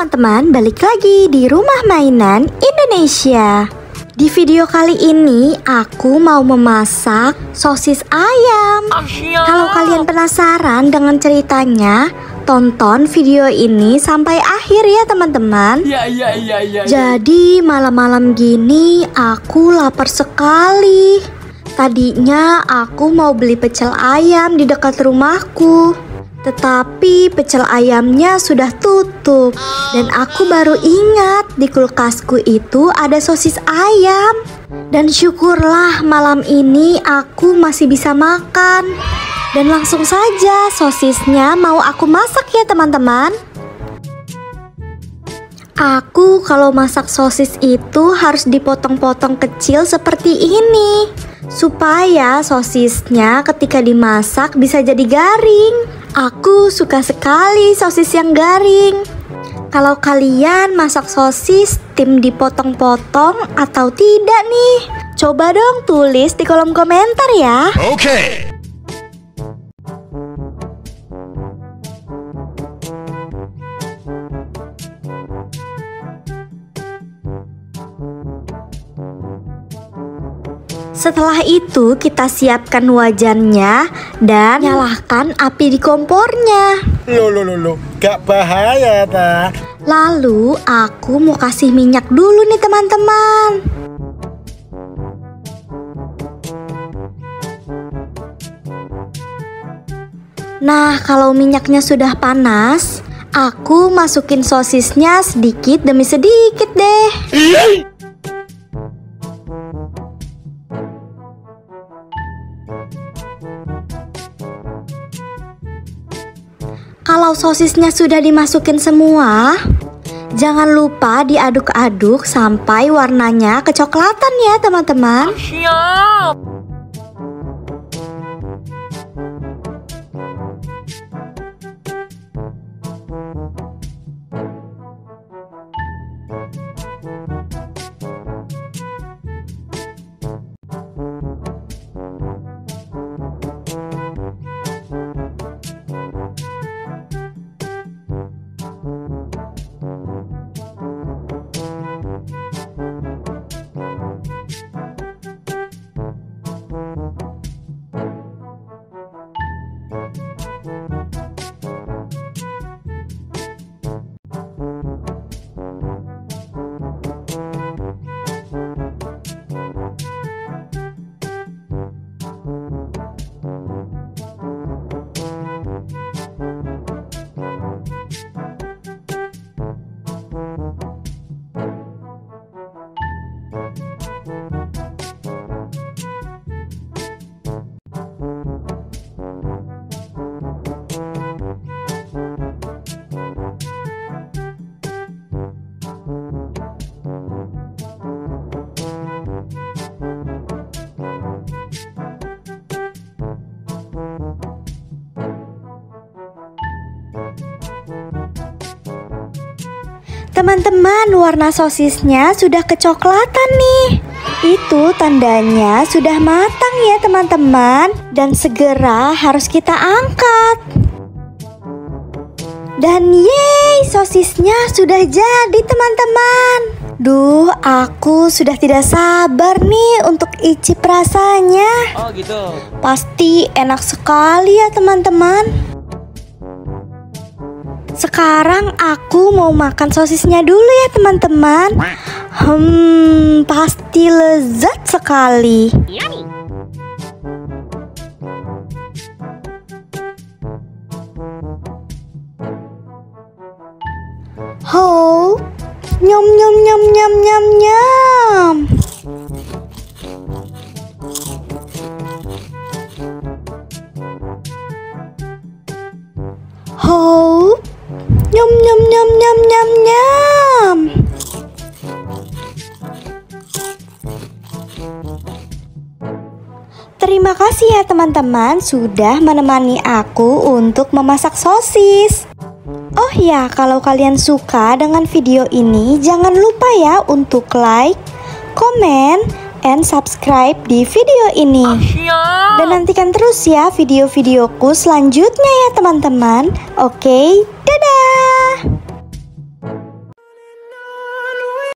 teman-teman, balik lagi di Rumah Mainan Indonesia. Di video kali ini aku mau memasak sosis ayam. Kalau kalian penasaran dengan ceritanya, tonton video ini sampai akhir ya teman-teman. Jadi malam-malam gini aku lapar sekali. Tadinya aku mau beli pecel ayam di dekat rumahku, tetapi pecel ayamnya sudah tutup. Dan aku baru ingat di kulkasku itu ada sosis ayam. Dan syukurlah malam ini aku masih bisa makan. Dan langsung saja sosisnya mau aku masak ya teman-teman. Aku kalau masak sosis itu harus dipotong-potong kecil seperti ini, supaya sosisnya ketika dimasak bisa jadi garing. Aku suka sekali sosis yang garing. Kalau kalian masak sosis tim dipotong-potong atau tidak nih? Coba dong tulis di kolom komentar ya. Oke. Setelah itu kita siapkan wajannya dan nyalakan api di kompornya. Loh, gak bahaya ta? Lalu aku mau kasih minyak dulu nih teman-teman. Nah, kalau minyaknya sudah panas, aku masukin sosisnya sedikit demi sedikit deh. Kalau sosisnya sudah dimasukin semua, jangan lupa diaduk-aduk sampai warnanya kecoklatan ya teman-teman. Teman-teman, warna sosisnya sudah kecoklatan nih. Itu tandanya sudah matang ya teman-teman. Dan segera harus kita angkat. Dan yeay, sosisnya sudah jadi teman-teman. Duh, aku sudah tidak sabar nih untuk icip rasanya. Oh gitu. Pasti enak sekali ya teman-teman. Sekarang aku mau makan sosisnya dulu ya teman-teman. Pasti lezat sekali. Ho, nyam nyam nyam nyam nyam nyam. Ho, nyam nyam nyam nyam nyam nyam. Terima kasih ya teman-teman sudah menemani aku untuk memasak sosis. Oh ya, kalau kalian suka dengan video ini, jangan lupa ya untuk like, komen, and subscribe di video ini. Dan nantikan terus ya video-videoku selanjutnya ya teman-teman. Oke, dadah.